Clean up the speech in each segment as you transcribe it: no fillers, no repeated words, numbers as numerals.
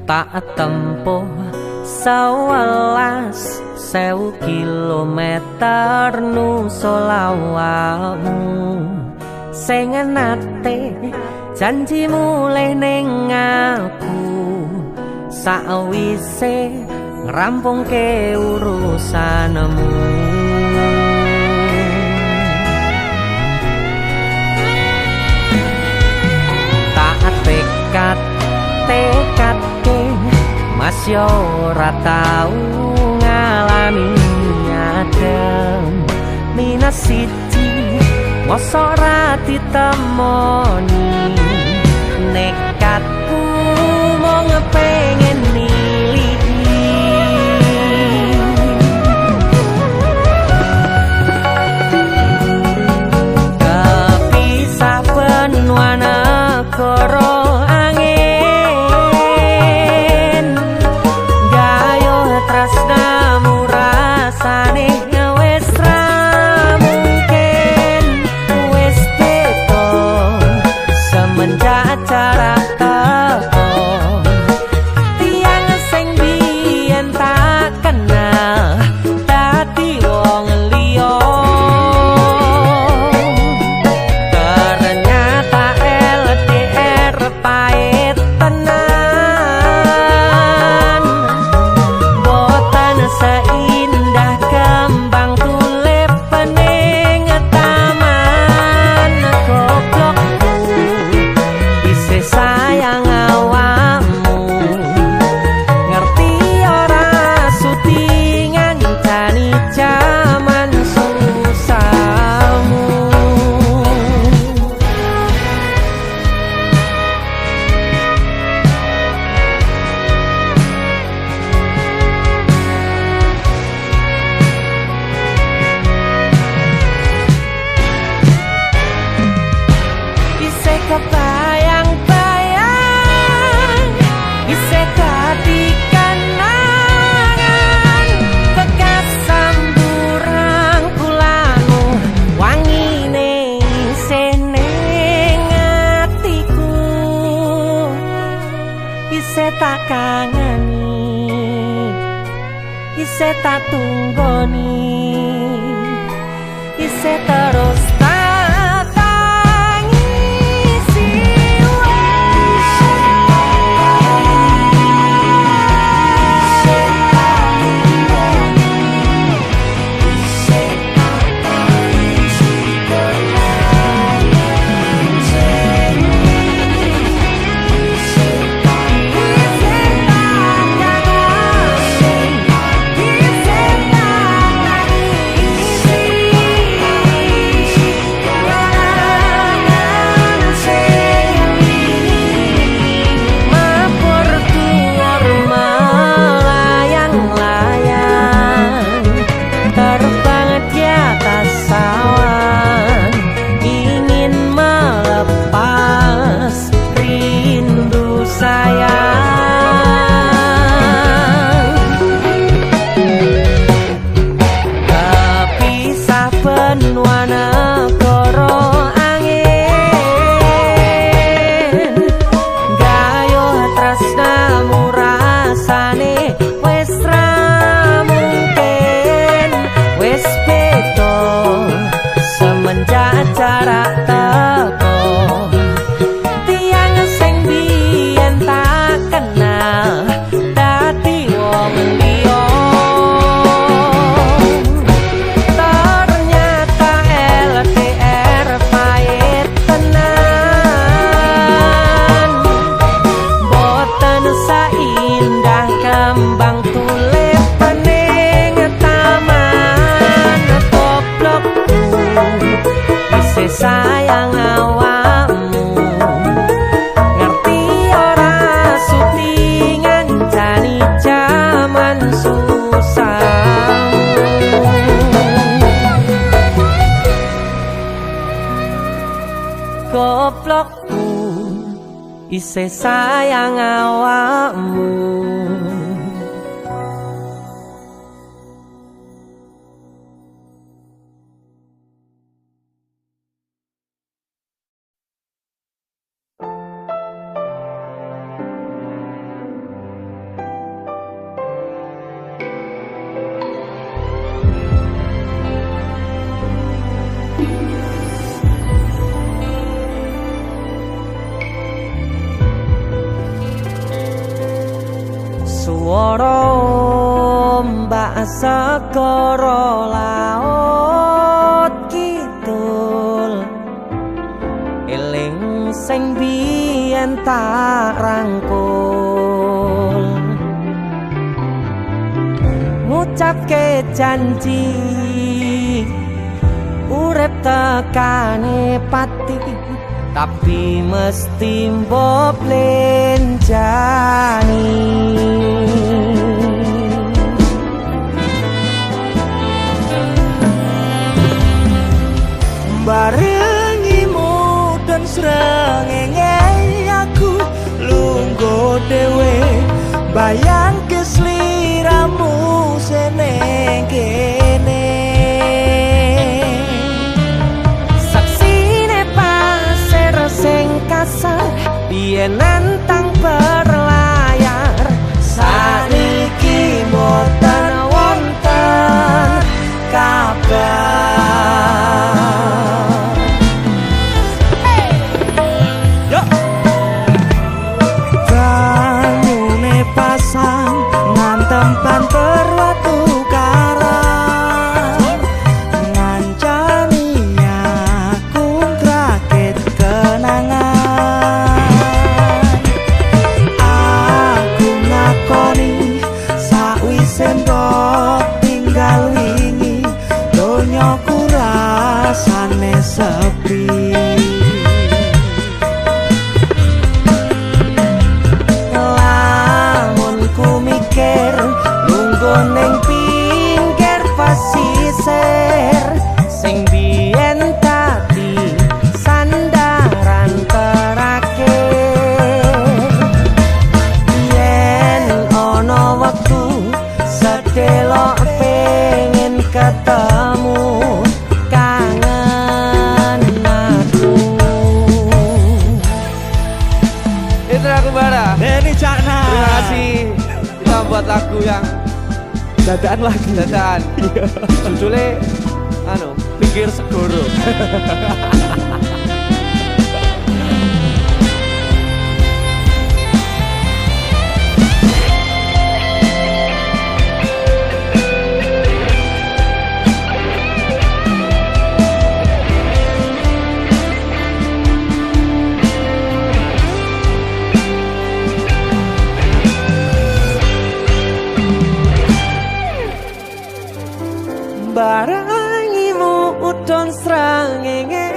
tak tempuh 11.000 kilometer nusolawakmu sing nate janji mulih ning aku sawise ngrampungke urusanmu. Tak tekadke mas yo ora tau ngalami adem minus siji mosok ora ditemoni nekatku mau ngepengen niliki kepisah benua negara tak kangeni isih tak tunggoni isih terus tak tangisi goblokku isih sayang awakmu. Suara ombak segara laut kidul eling sing biyen tak rangkul ngucapke janji urip tekane pati tapi mesti mbok lenjani barengimu dan srengenge aku lungguh dhewe bayang kesliramu seneng kene saksine pasir sing kasar biyen nantang berlayar saniki boten wonten kabar tempat berwatu karang ngancani aku ngrakit kenangan aku ngakoni sakwise mbok tinggal wingi donyaku rasane sepi neng pinggir pasisir sing biyen tadi sandaran terakhir yen ono wektu sedelok pengen ketemu kangen aku itu aku bara ini Cakna terima kasih kita buat lagu yang dadaan lagi dadaan judulnya pinggir segoro barangimu udon srengenge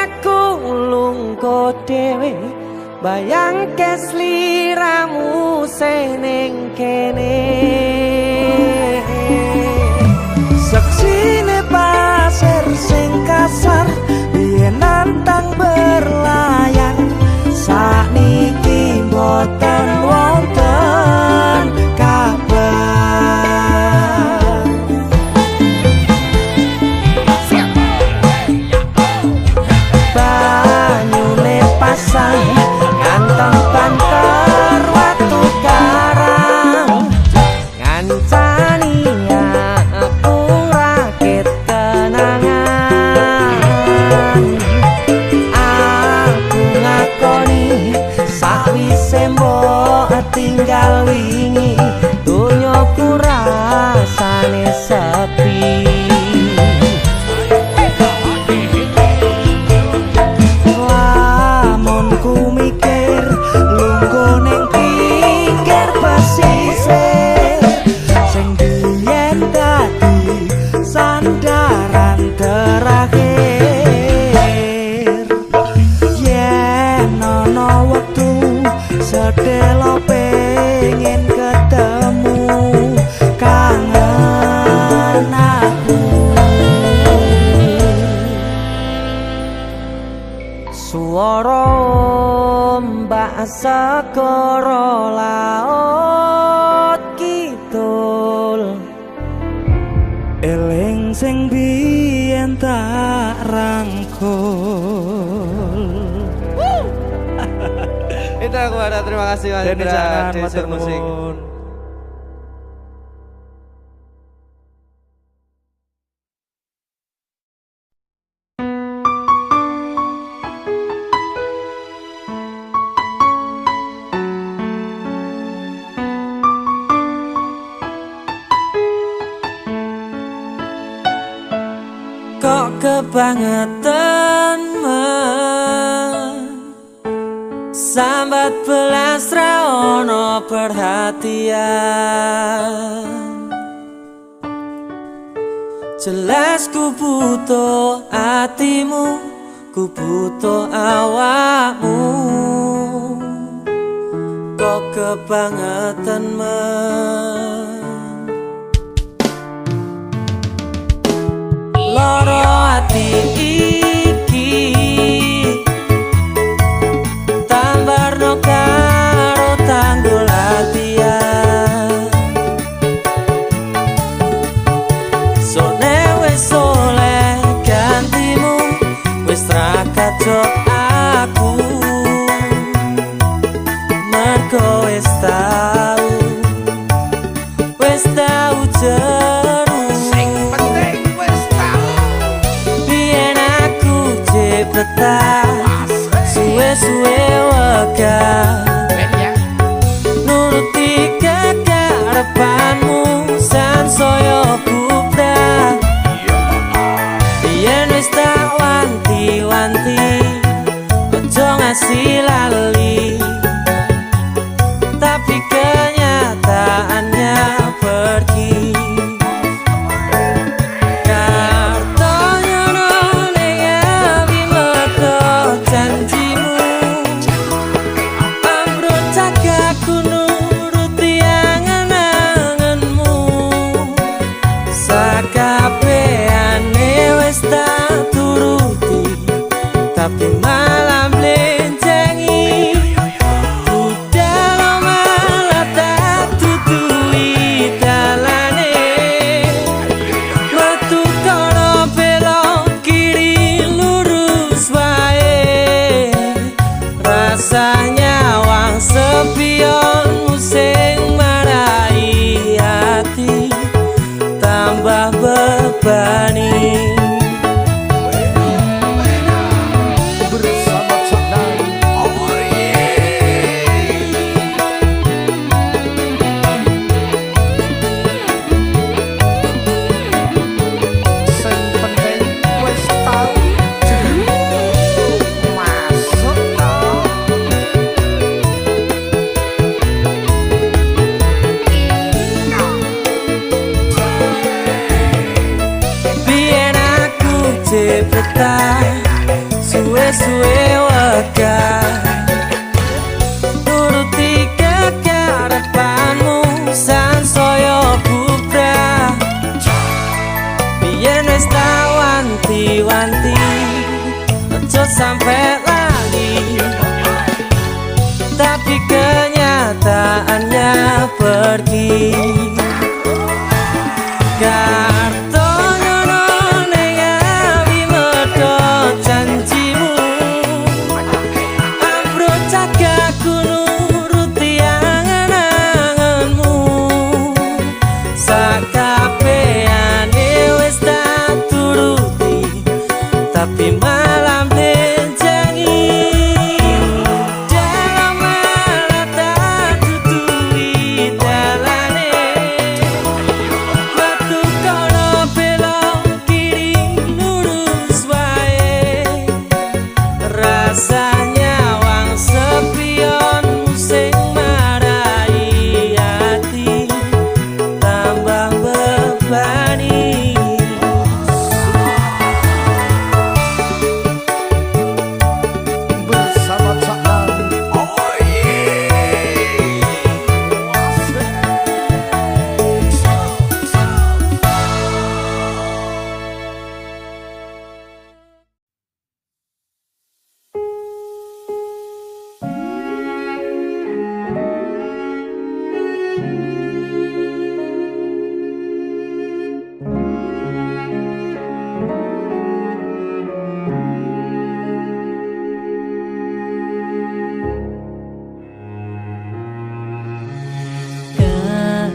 aku lungguh dhewe bayang kesliramu seneng kene saksine pasir sing kasar biyen nantang berlayar sakniki boten wonten kabar nganteng banter watu karang ngancani aku rakit kenangan aku ngakoni sakwise mbok tinggal wingi donyaku rasane sepi sedelo pengen ketemu kangen aku suara ombak segara laut kidul eling sing biyen tak rangkul. Itu aku ada, terima kasih Mas Indra Desir Musik. kebangetan sambat belas ra ono perhatian. Jelas ku butuh hatimu, ku butuh awakmu. Kok kebangetan loro hati iki tambarno karo tanggul latihan. Sone wis oleh gantimu, wis ra kacok aku. Mergo wis tau jeru. Sing penting wis tau biyen aku cepetan suwe-suwe wegah nuruti kekarepanmu sansaya bubrah. Biyen wis tak wanti-wanti ojo ngasih lali, tapi kenyataannya pergi. Kartonya ning awi metu janjimu, ambruk cagaku nuruti angen-angenmu. Sakabehane wis tak turuti, tapi malam blenjengi. Rasanya wang sepionmu sing marai hati tambah bebani. Bersama Caknan, oh sing penting wis tau masuk cepetan suwe-suwe wegah nuruti kekarepanmu sansaya bubrah. Biyen wis tak wanti-wanti ojo sampe lali, tapi kenyataannya pergi. Janjimu ambruk cagaku nuruti angen-angenmu. Sakabehane wis tak turuti, tapi malam blenjengi. Dalam malah tak tutui dalane, metu kono belok kiri lurus wae. Rasanya wang sepionmu sing marai hati tambah bebani. Bersama Caknan, oh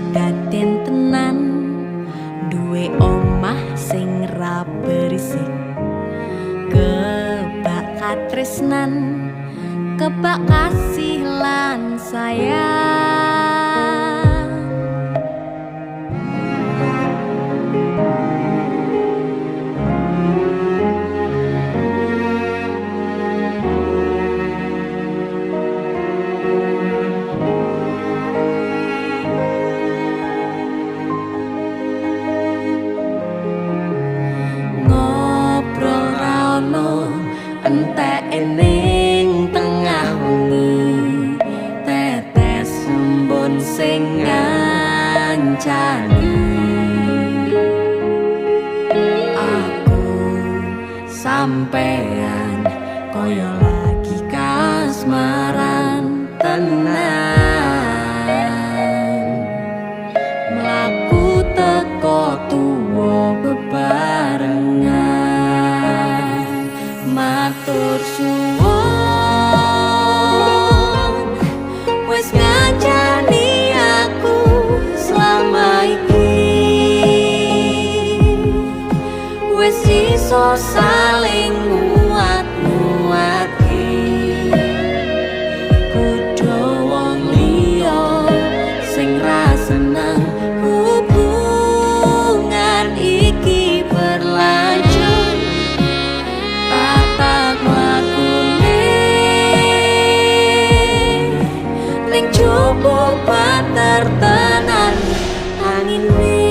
Kedaden tenan duwe omah sing ra berisik, kebak katresnan, kebak kasih lan sayang. mlaku teko tuwa bebarengan matur suwun wis ngancani aku selama iki wis iso saling nguat-nguatke kudu wong liya sing ra seneng hubungan iki berlanjut tatak lakune ning cukup patertenan angine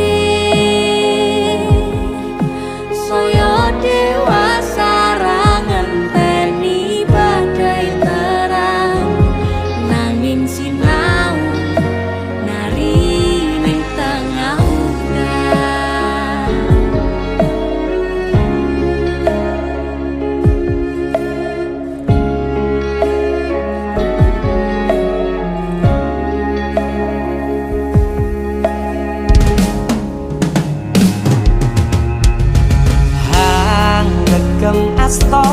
saya dewasa ra ngenteni badai terang nanging sinau nari ning tengah udan hang gegem asto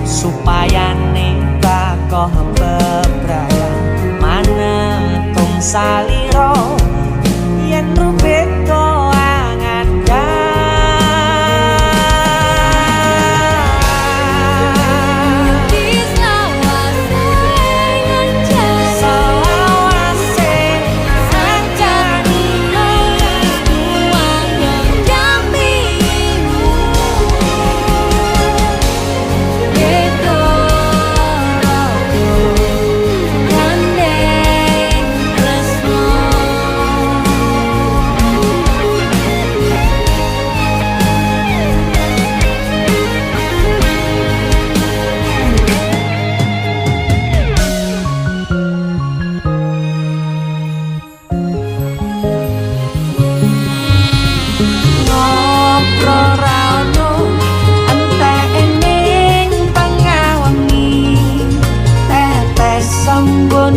supaya nekakoh bebrayan manetung saliro yen rubet koangan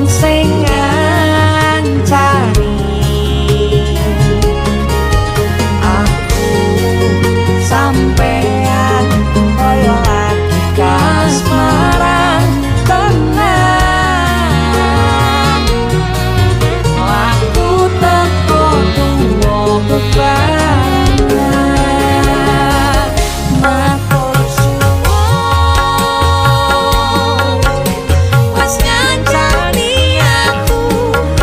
sing ngancani aku sampean kaya lagi kasmaran tenan aku teko tuwa bebarengan matur suwun wis ngancani aku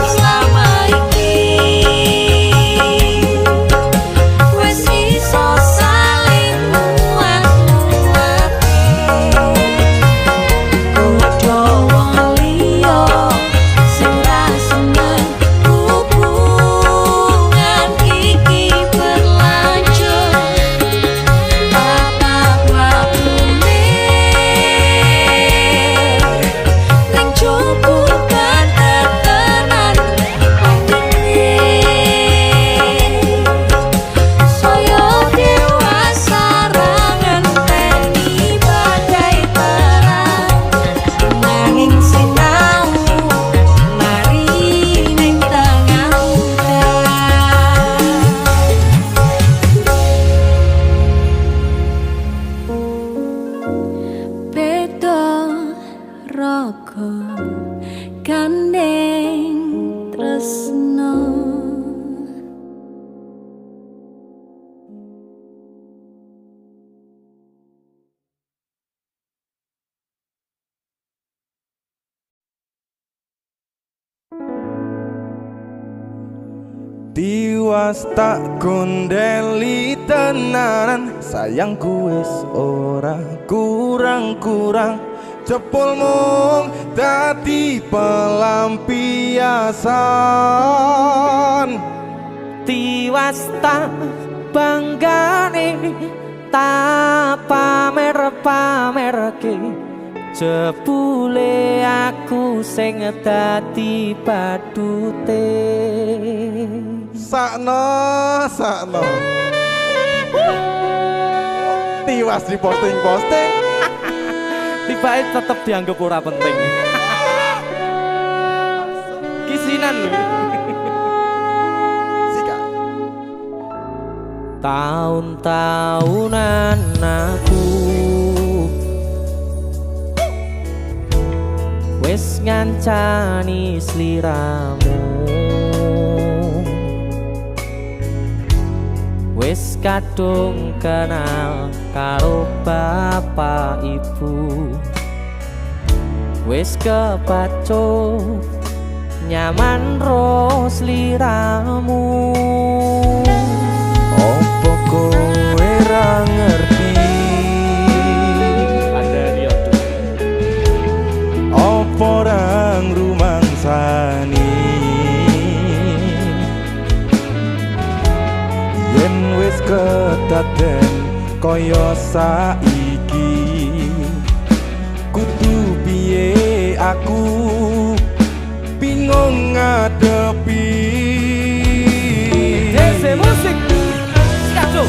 selama iki wis iso saling nguat-nguatke kudu wong liya sing ra seneng hubungan iki berlanjut tatak lakune ning cukup patertenan angine saya dewasa ra ngenteni badai terang nanging sinau mari ning tengah udan beda raga gandeng tresno Tiwas tak gondeli tenanan sayangku wis ora kurang-kurang jebul mung dadi pelampiasan tiwas tak banggane tak pamer-pamerke jebule aku sing dadi badute sakno tiwas di posting tibae tetep dianggap ora penting Sian. Sika. Tahun-tahunan aku wis ngancani sliramu, wis kadung kenal karo bapak ibu, wis kepacut nyaman ro sliramu. Opo kowe ra ngerti? Ada dia tuh. Opo ra ngrumangsani? Yen wis kedaden kaya saiki, kudu piye aku bingung ngadepi. Dese musik. Skato.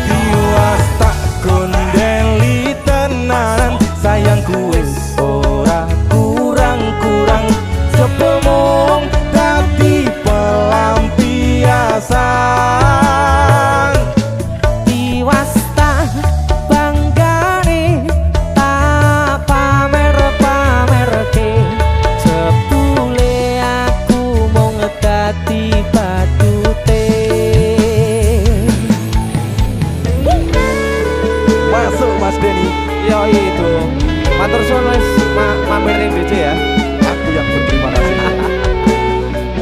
Tiwas tak gondeli tenanan, sayangku wis ora kurang-kurang, coba mung dadi pelampiasan. Tiwas tak banggane tak pamer-pamerke, jebule aku mung dadi badute. Masuk Mas Denny, Yo itu. Matur suwun wis mampir ning DJ ya. aku yang berterima kasih.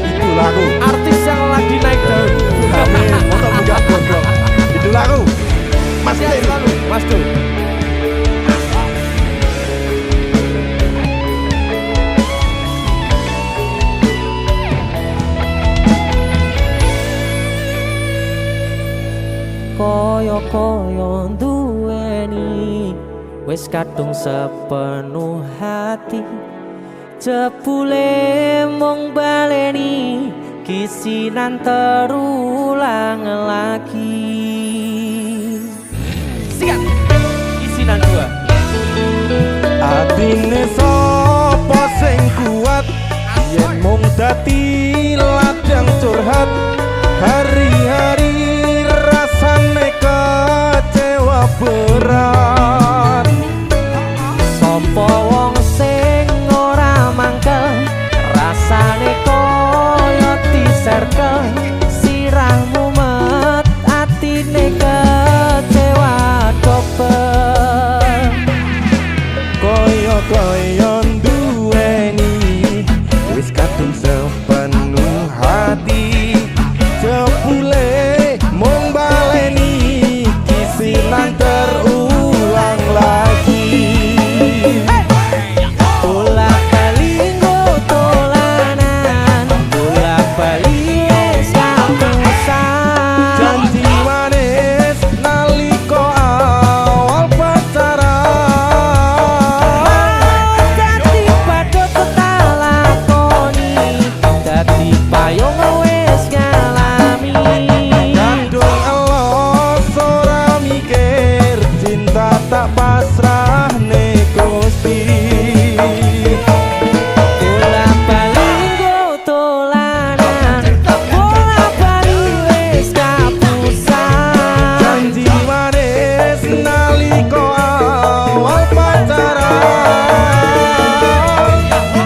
Itu lagu. Artis yang lagi naik daun. Amin, motor buka gondrong. Itu lagu. Mas Sehat Denny. selalu, Mas Du. Koyo-koyo duweni wis kadung sepenuh hati, jebule mung baleni kisinan terulang lagi. Siap. Isinan 2. Atine sapa sing kuat, yen mung dadi ladang curhat, hari-hari rasane kecewa berat. Sopo wong sing ora mangkel, rasane koyo diserkel, sirahmu met atine kecewa dobel. Koyo-koyo duweni wis kadung sepenuh hati, jebule mung baleni kisinan terulang lagi. Bolak-balik tolanan, bolak-balik wis kapusan. Janji manis nalika awal pacaran, Dadi padha tak lakoni, dadi payung wis ngalami. kadung elos ora mikir, cinta tak pasrah ne Gusti. Bolak-balik tolanan, bolak-balik wis kapusan. Janji manis nalika awal pacaran,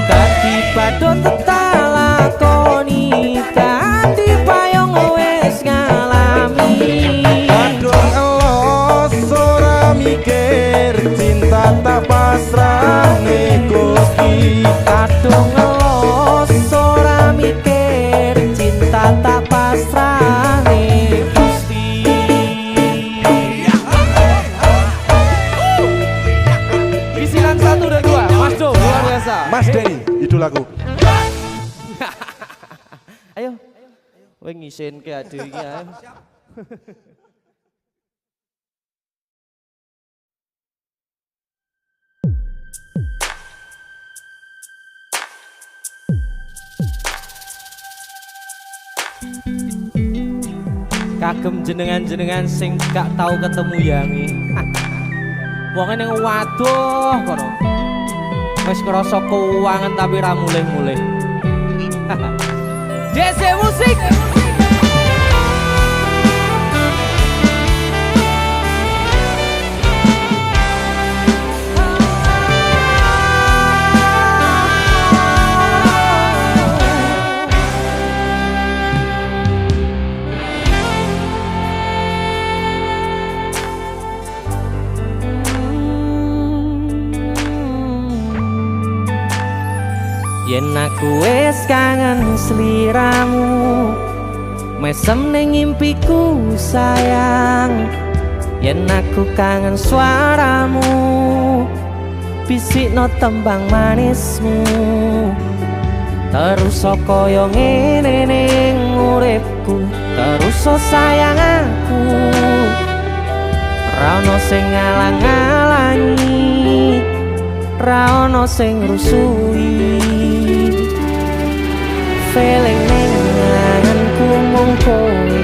Dadi padha tak lakoni, dadi payung wis ngalami. kadung elos ora mikir, cinta tak pasrah ne Gusti. Kadung ngelos ora mikir, cinta tak pasrahne Gusti. Isinan 1 dan 2. Mas Du, luar biasa. Mas Denny, itu lagu. Ayo. Kowe ngisin ke ade iki ayo. Kagem jenengan-jenengan sing gak tau ketemu yangi. Wonge ning waduh kono. Wis ngrasa keuangan tapi ra mulih-mulih. DC Musik. Yen aku wis kangen sliramu, mesem ning impiku sayang. Yen aku kangen suaramu, bisikno tembang manismu. Terus kaya ngene ning uripku, terus sayang aku. Ra ono sing ngalang-alangi, ra ono sing rusui. Feeling ning ngangenku mung kowe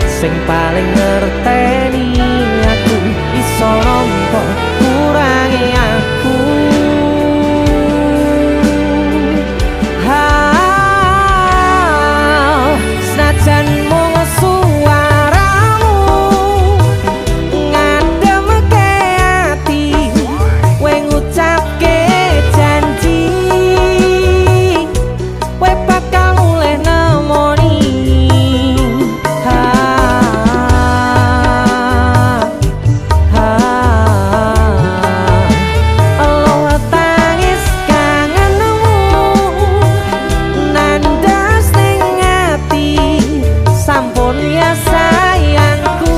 sing paling ngerteni aku. Iso nampa kurangi aku. Senajan mung suaramu ngademke ati, kowe ngucapke janji kowe bakal mulih nemoni. Allah tangis kangenmu nandas ning ati, sampun ya sayangku.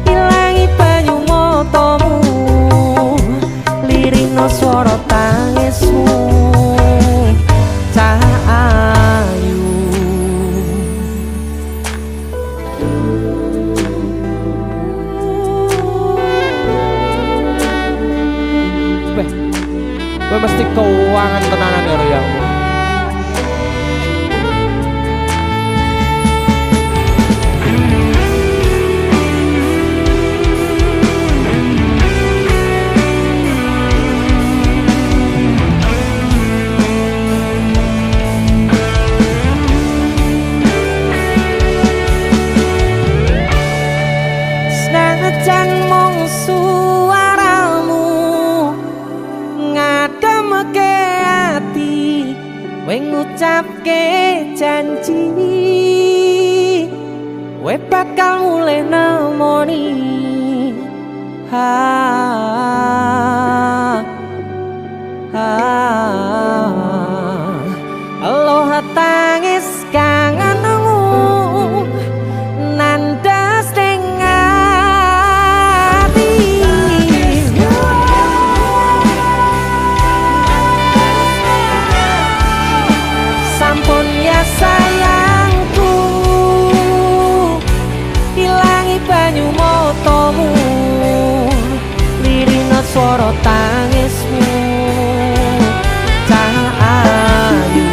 Ilangi banyu matamu, lirino swara tangismu. Cahayu Beh, gue mesti keuangan tenanan ya Riyamu. Senajan mung suaramu ngademke ati, kowe ngucapke janji kowe bakal mulih nemoni. Allah tangis kangenmu nandas ning ati, sampun ya sayangku. Ilangi banyu matamu, lirino swara tangismu. Cahayu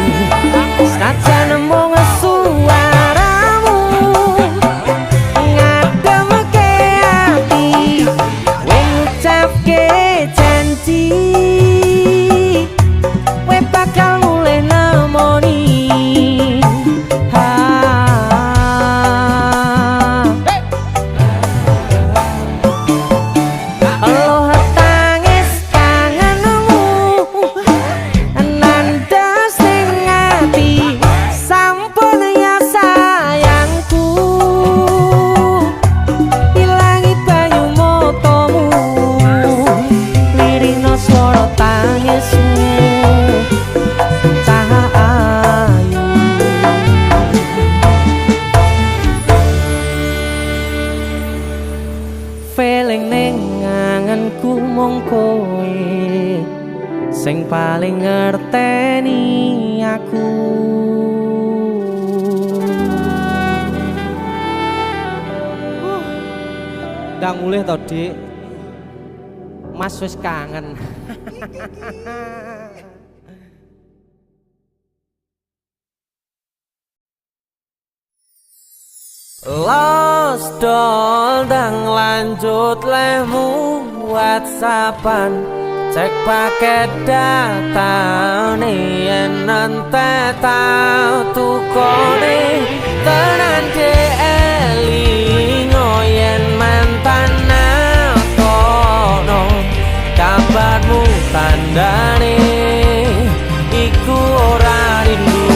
senajan mung suaramu ngademke ati, kowe ngucapke janji kowe bakal mulih nemoni. Allah tangis kangenmu nandas ning ati, sampun ya sayangku. Ilangi banyu matamu, lirino swara tangismu. Cahayu feeling ning ngangenku mung kowe sing paling ngerteni aku. Ndang mulih to, Dik. Mas wis kangen. Los dol dang lanjut lemu WhatsAppan, cek paket data nih yen nanti tau tukone tenan elingo yen mantan nakono kabarmu tandane iku ora rindu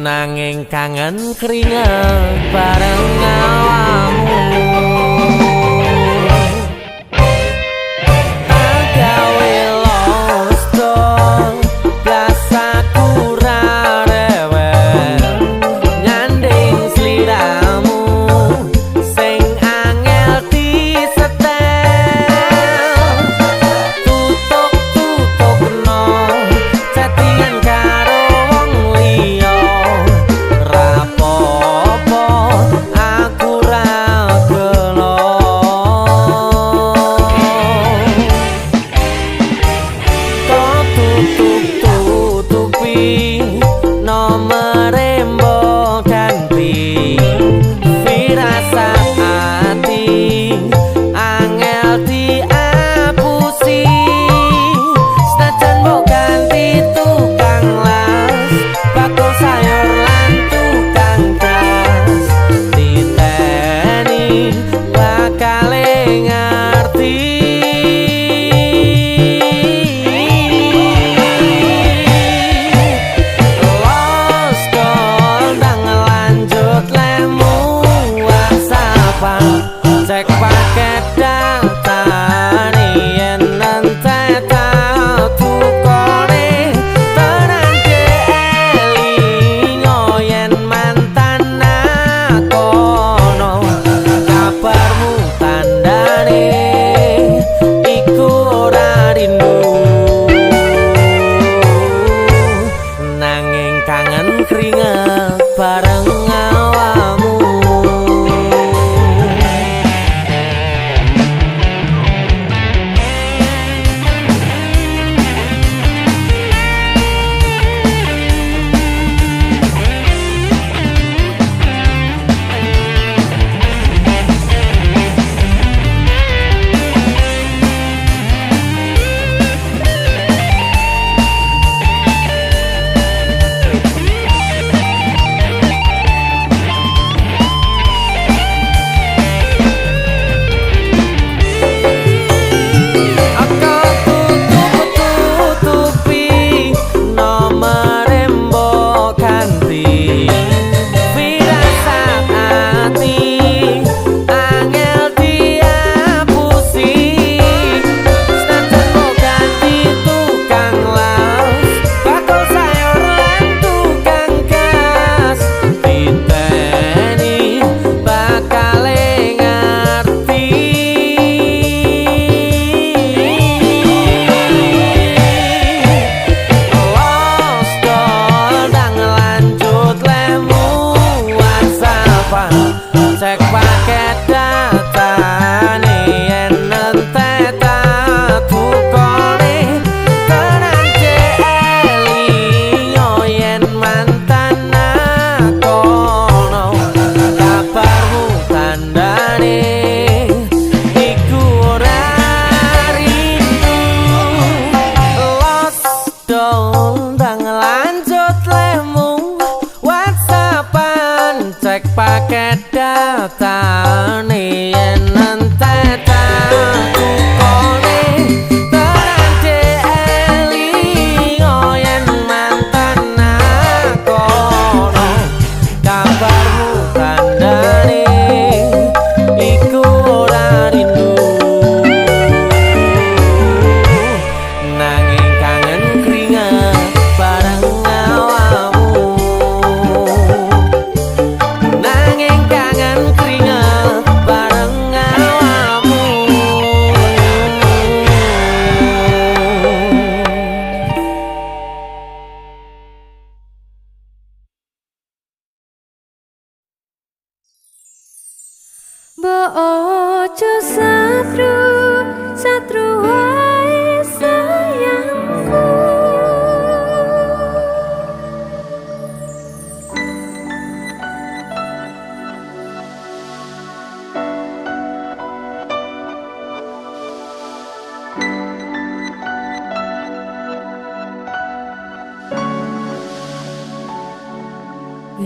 nanging kangen keringet bareng awakmu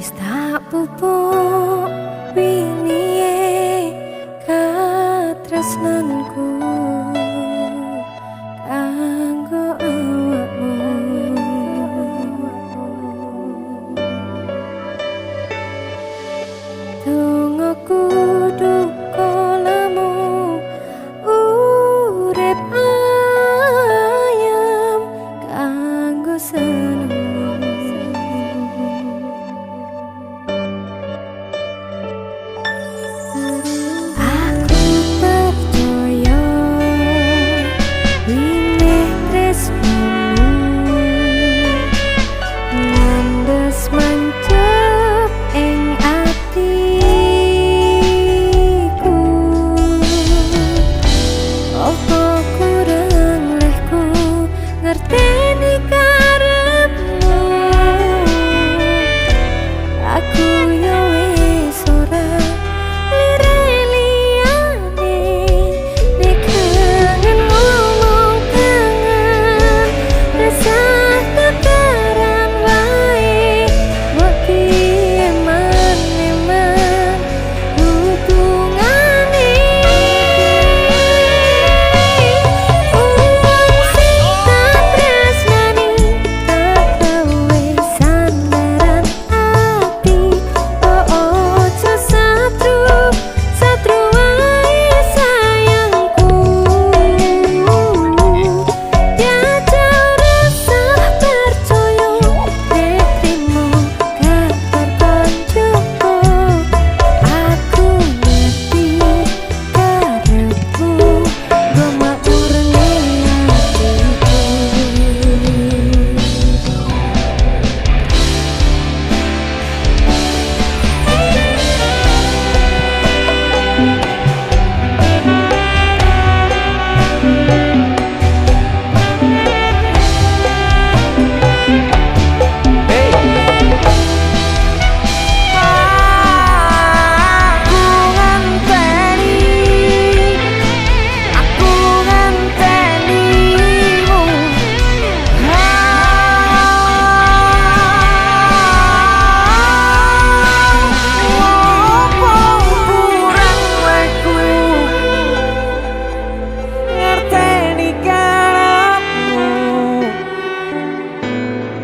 wis tak pupuk wingi katresnanku kanggo awakmu. Tunggu duka lamu urip ayam kanggo seneng. Aku percaya wineh tresnamu ngandes mancep ing atiku. Apa kurang lehku ngerteni karepmu. Aku yo wis ora lire-liyane nek kangen ngomong kangen rasa tukaran wae mbok eman-eman hubungane. Uang sing tak tresnani tak gawe sandaran ati. Oh ojo satru wae sayangku. Jajal rasa percaya nek trimo kabar koncoku. Aku ngerti karepmu gomaurne atiku. Aku ngentenimu. Apa kurang lehku ngerteni karepmu.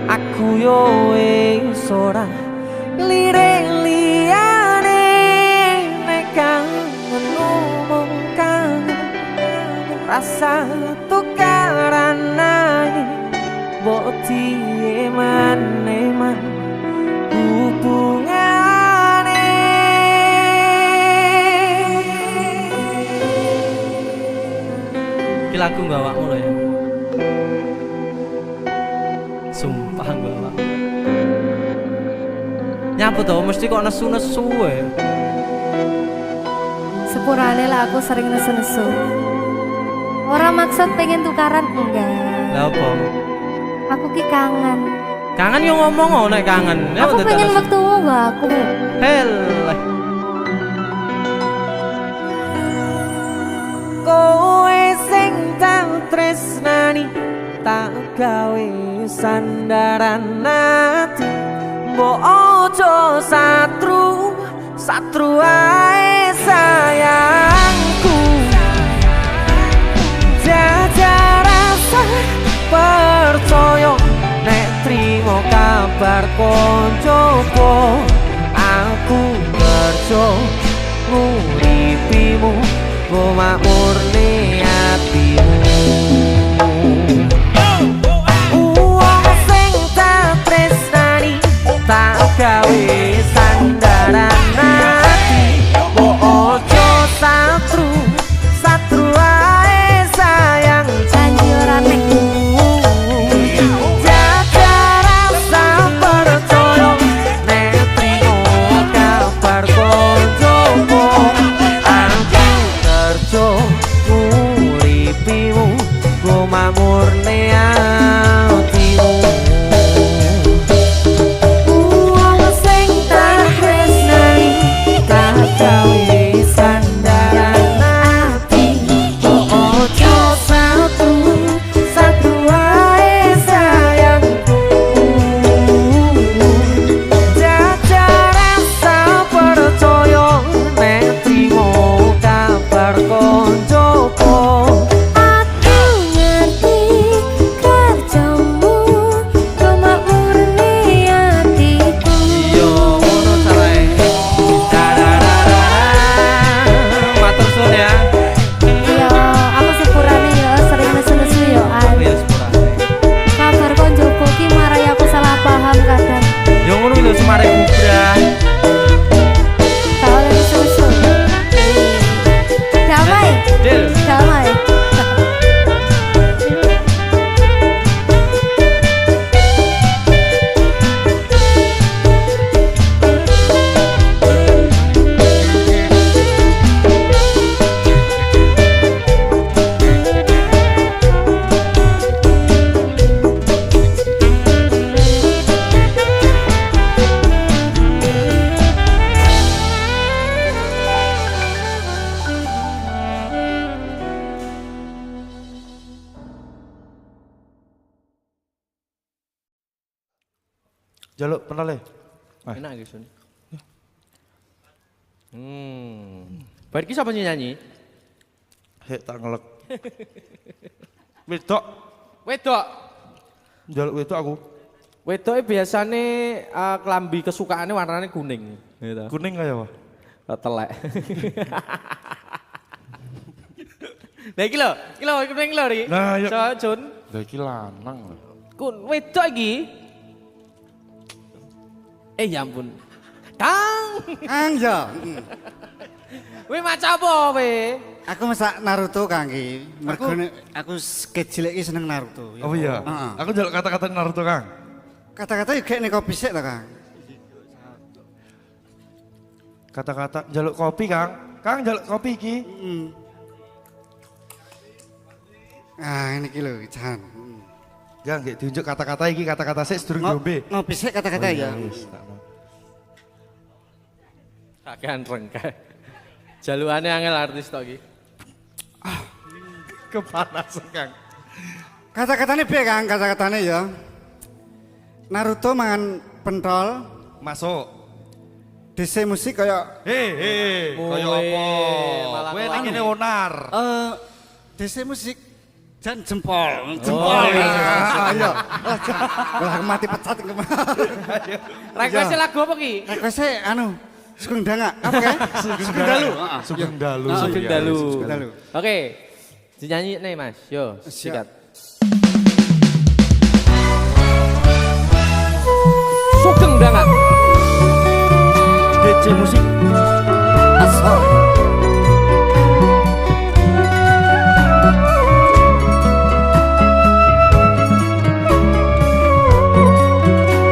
Aku yo wis ora lire-liyane nek kangen ngomong kangen rasa tukaran ae mbok eman-eman hubungane. Iki lagu nggawa awakmu lho ya. Sumpah nggawa awakmu. Nyapu to mesti kok nesu-nesu wae. Sepurane lah aku sering nesu-nesu. Ora maksud pengen tukaran enggak. Lah apa? Aku ki kangen. Kangen yo ngomong oh nek kangen. Aku pengen metumu mbak aku. Heleh. Kowe sing tak tresnani tak gawe sandaran ati. Mbok ojo satru ae sayangku. Jajal rasa percaya nek trimo kabar koncoku. Aku kerja nguripimu gomaurne atimu. Uang sing tak tresnani tak gawe sandaran ati. Mbok ojo satru ae sayang. Janji ora nek Jajal rasa percaya nek trimo kabar koncoku. Aku kerja nguripimu gomaurne atimu. Uang sing tak tresnani tak gawe sandaran ati. Mbok ojo satru ae sayangku. Jajal Jaluk penole. Enak iki Sun. Bar iki sapa nyanyi? Hek tak ngelek. Wedok. Wedok. Jaluk wedok aku. Wedoke biasane klambi kesukaane warnane kuning. Gitu. Kuning kaya apa? Telek. Nah iki lho kuning lho Ri. Nah, yuk. So, Jun. Lah iki lanang lho. Wedok iki. Ya ampun. Kang. Kang yo. Kowe maca apa kowe? Aku masak Naruto Kang iki. Mergo aku kecil iki seneng Naruto. Oh iya. Heeh. Aku jaluk kata-kata Naruto, Kang. Kata-kata yo gek nek kopi sik to Kang. Kata-kata jaluk kopi, Kang. Kang jaluk kopi iki. Ah ini iki lho Jan. Ya nggih diunjuk kata-kata iki, kata-kata sik sedurung diombe. Ngopi sik kata-kata ya. Wis, tak mau. Kakean rengke. Jalukane angel artis tok iki. Kepanasan, Kang. Kata-katane piye Kang? Kata-katane ya. Naruto mangan pentol, Masuk. DC musik kaya Kaya Weh, apa? malah Kowe ngelawan. ngene onar. DC musik jan jempol. iya. Ayo. Lah mati pecat Request lagu apa ki? Request anu Sugeng Dangak. Apa kae? Sugeng Dalu. Sugeng Dalu. Sugeng Iya, Dalu. Sugeng Dalu. Oke. Dinyanyi nih Mas. Yo, Siap. sikat. Sugeng Dangak. DC musik. Asal.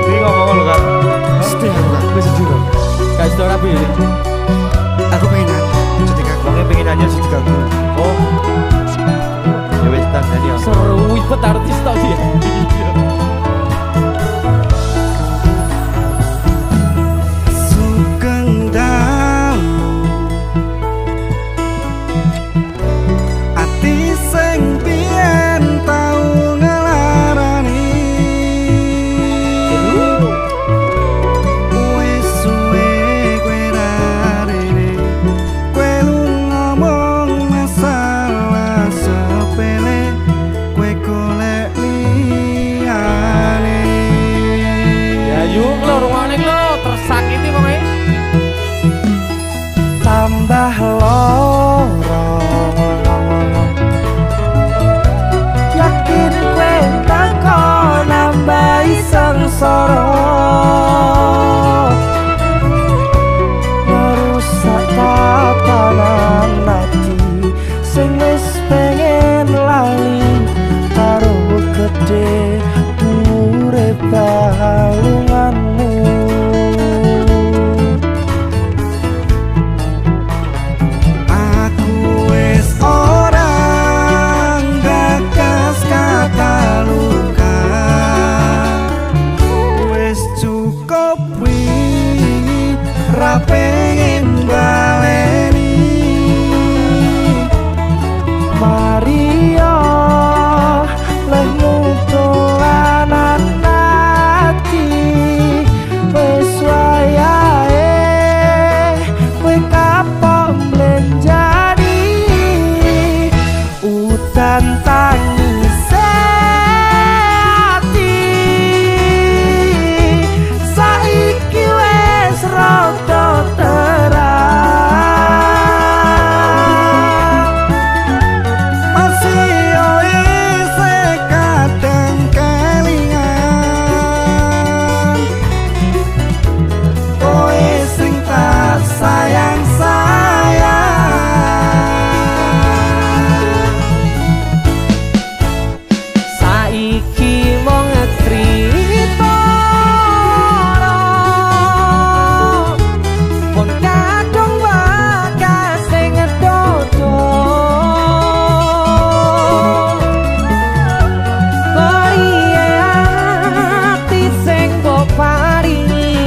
Ini ngomong lho, Kang. Sedih aku Kang. Wis jujur. Kasih tau rapi ini. Aku pengen nyanyi ketika aku Wong pengen nyanyi sing diganggu. Oh, Ya wis tak nyanyi. seru ibet artis tok dia. Sugeng Dalu ati sing biyen tau ngelarani wis suwe kowe rarene kowe lu ngomong masalah sepele kowe golek liyane. Ya yuk lo rungokne lo tersakiti pokoke. Tambah loro yakin kowe teko nambahi sengsara merusak tatanan ati sing wis pengen lali karo gede urip balunganmu. Aku wis orang gagas kata luka wis cukup wi ra pengen baleni Maria lemu dolanan ati wis wayahe kowe kapok mlenjani udan tangis ati saiki wis rada terang masih isih kadang kelingan kowe sing tak sayang-sayang Saiki mong cerita mon kadung wakas sing dodo Baye ati sing mbok paringi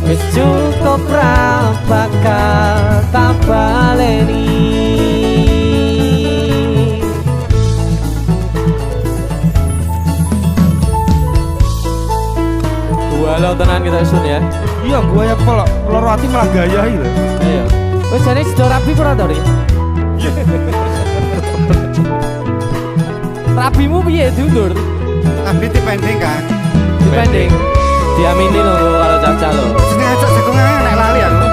wis cukup ra bakal tak baleni kita Sun ya. Iya, gua ya peloro ati malah gaya lho. Iya. Wis jane sido rapi ora to, Ri? Rapimu piye diundur? Tapi dipending kan. Dipending. Diamini lho kalau Caca lho. Sini ajak jagongan nek lali aku.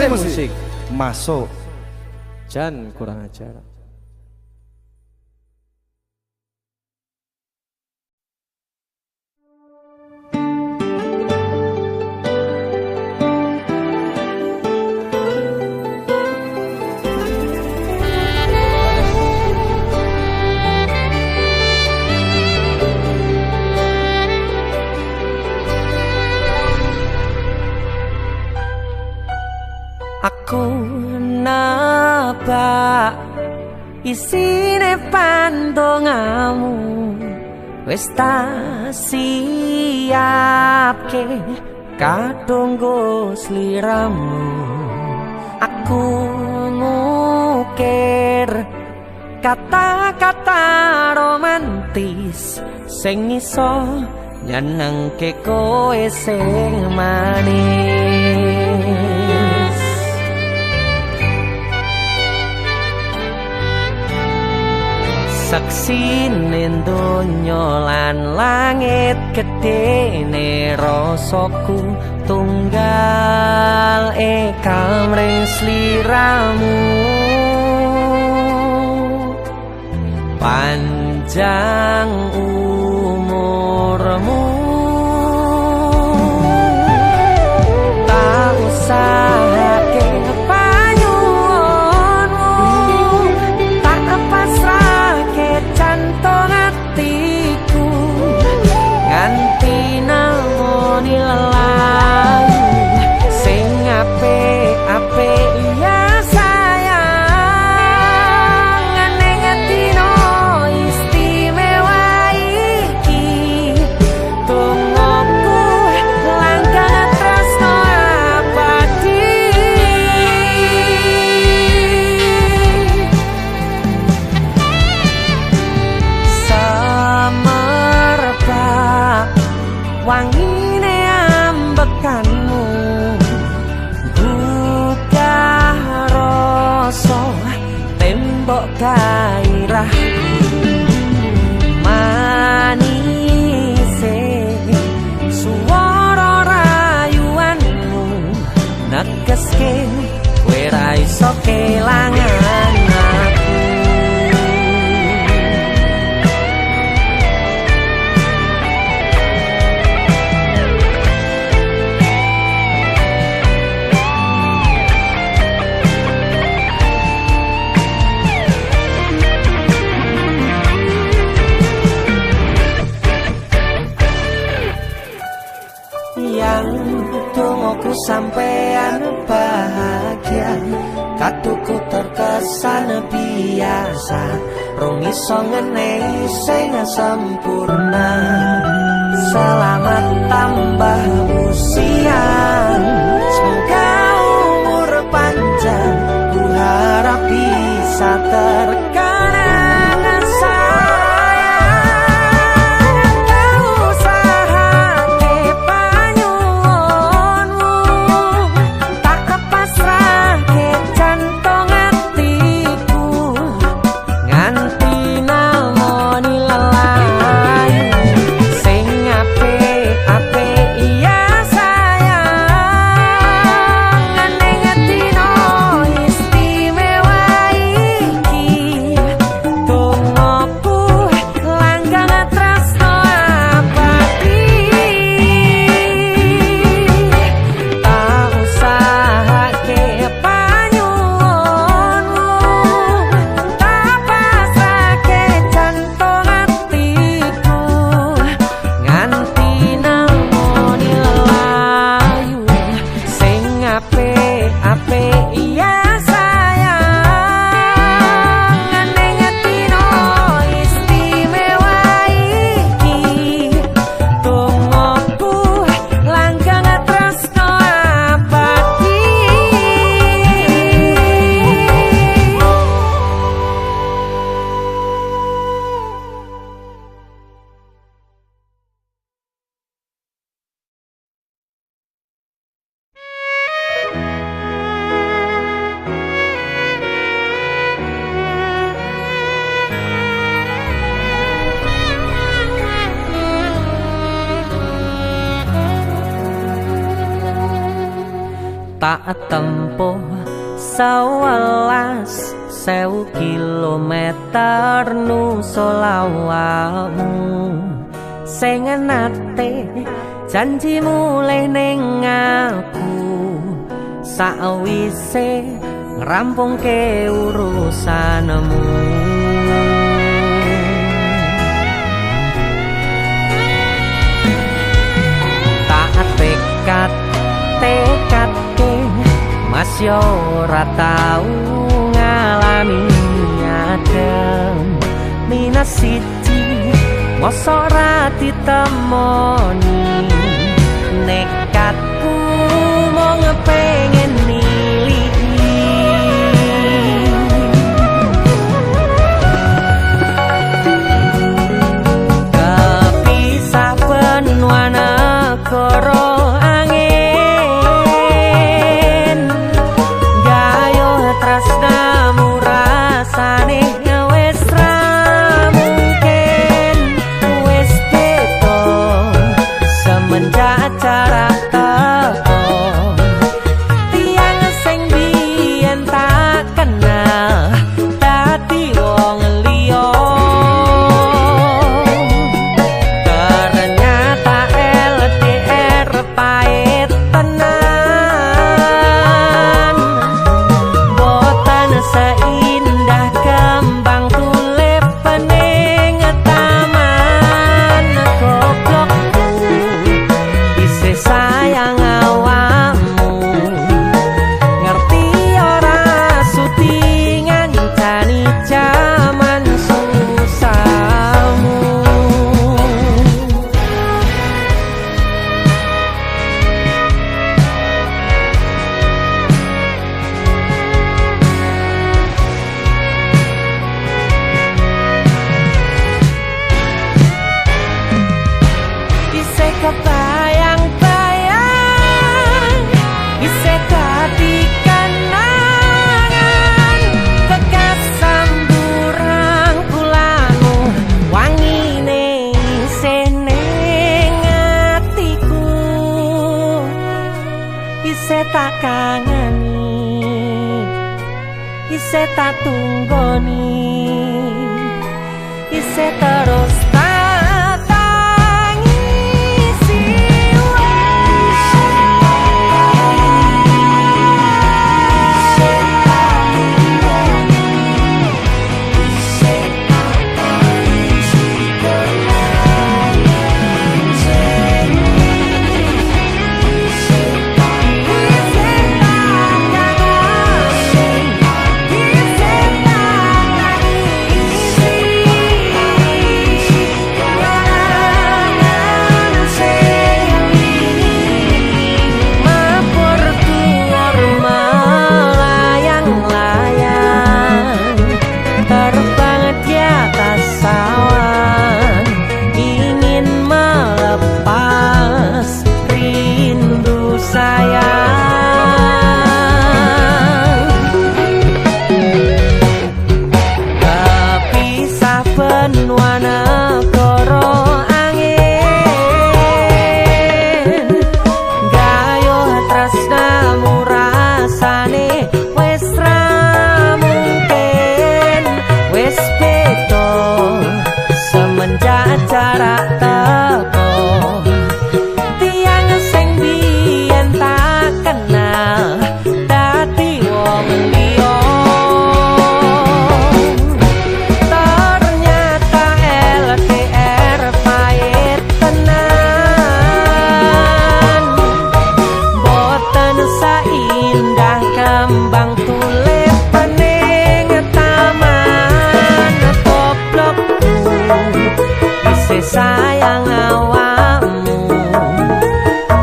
Musik masuk. Jan kurang ajar. Aku nabak isine pandongamu wis tak siapke kadunggo sliramu. Aku ngukir kata-kata romantis sing iso nyenengke kowe sing manis. Saksine donya lan langit gedene rasaku tunggal kamring sliramu. Panjang umurmu tak usahake panyuwunmu, tak pasrahke jantung atiku nganti namoni lelayu sing apik-apik ya sayang. Ning dino istimewa iki tungguku langkah tresno abadi. Samerpa wangine ambekanmu gugah rasa tembok gairah manis rasake kowe ra iso kelangan aku. Yang tungguku sampean bahagia, katuku terkesan biasa, rung iso ngenehi sing sempurna. Selamat tambah usia, semoga umur panjang, ku harap bisa terkenang sayang. Kau usahake panyuwunmu, tak kepasrahke jantung hatiku, nganti namoni lelayu. Sing apik-apik iya sayang, ning dina istimewa iki, tungguku langgang tresno abadi. Tak usahake panyuwunmu, tak pasrahke jantung hatiku, nganti namoni lelayu. Sing apik-apik iya sayang, ning dina istimewa iki, tungguku langgang tresno abadi. Tak tempuh 11.000 kilometer nusolawakmu, sing nate janji mulih ning aku, sakwise ngrampungke urusanmu. Tak tekadke mas yo ora tau ngalami adem minus siji, mosok ra ditemoni. Nekatku mung pengen niliki, kepisah benua negara angin, gayuh tresnamu rasane wis ra mungkin, wis beda semenjak jarak teko. Tiang sing biyen tak kenal dadi wong liya, ternyata LDR pahit tenan, boten seindah kembang tulip pening taman. Goblokku isih sayang awakmu, ngerti ora sudi ngancani jaman susahmu. Isih kebayang-bayang, isih dadi kenangan, bekas samburan kulanu, wangine isih ning atiku, isih tak kangeni. isih tak tunggoni, isih terus tak tangisi. Sayang awakmu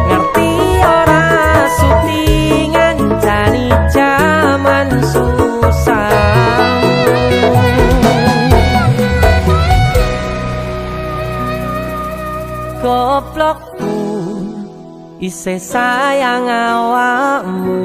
ngerti ora suti ngancani jaman susah. Goblokku isih sayang awakmu.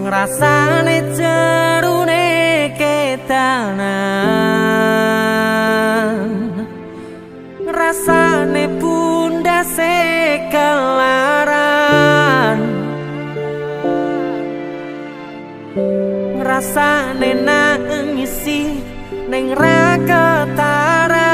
Ngrasane jerune kedanan, ngrasane pundase kelaran, ngrasane nangisi ning ra ketara.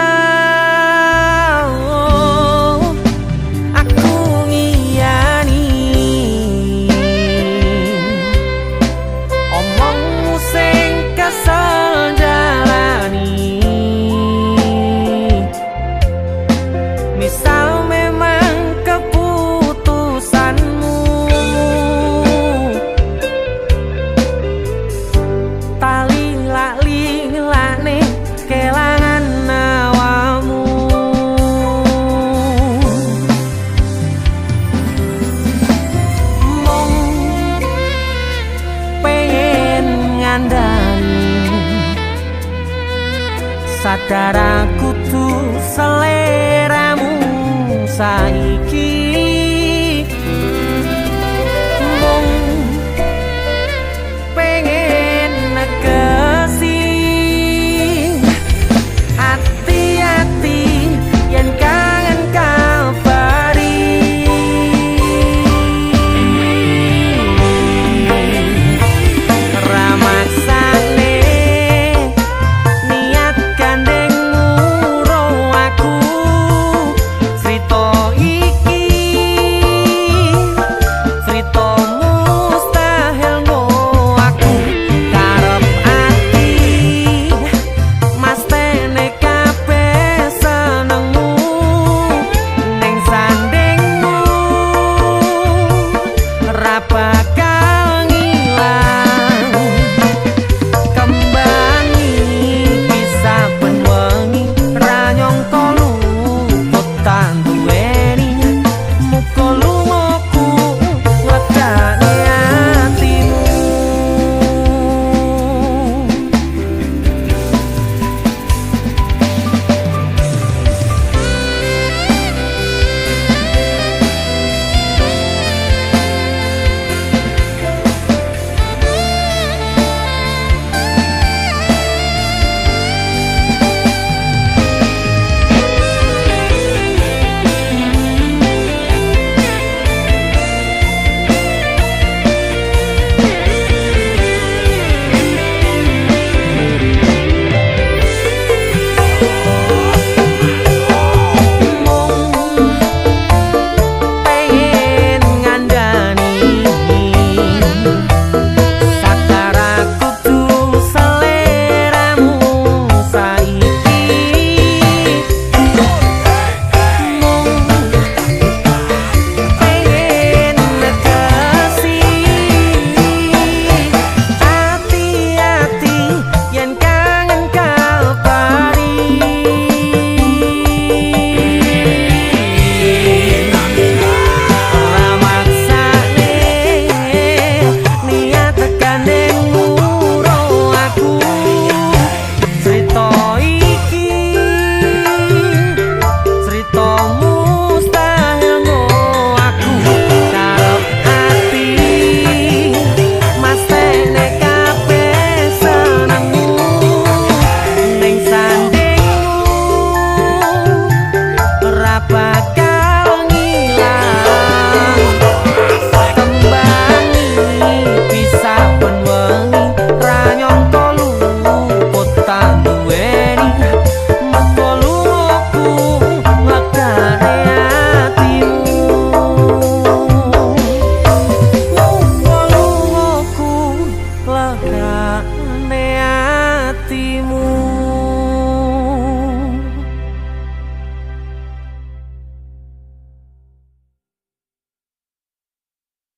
Sadar aku tuh selesai